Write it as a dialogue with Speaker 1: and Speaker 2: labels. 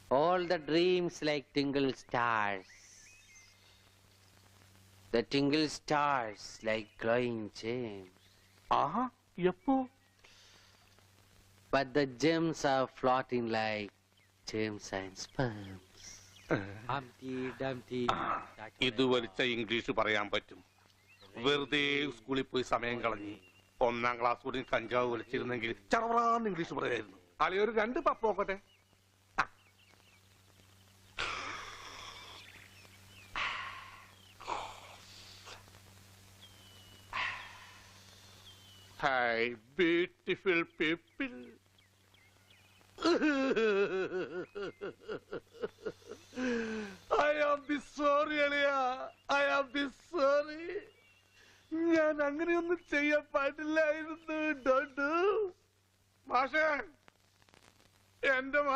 Speaker 1: All the dreams like tingle stars. The tingle stars like glowing gems.
Speaker 2: ആഹാ എപ്പോ?
Speaker 1: But the gems are floating like gems and sperms. Humpty Dumpty.
Speaker 2: ഇത് വലിച്ച English പറയാൻ പറ്റും. വെറുതെ സ്കൂളിൽ പോയി സമയം കളഞ്ഞ് 1ാം ക്ലാസ് കൂടി കഞ്ചാവ് വലിച്ചിരുന്നെങ്കിൽ ചറവറാന്ന് ഇംഗ്ലീഷ് പറയായിരുന്നു. അളിയൊരു 2 പപ്പ് നോക്കട്ടെ. Hi, beautiful people. I am the sorry, Aliya. I am the sorry. ഞാൻ അങ്ങനെയൊന്നും ചെയ്യാൻ പാടില്ലായിരുന്നു. മാഷേ, എന്റെ മാഷ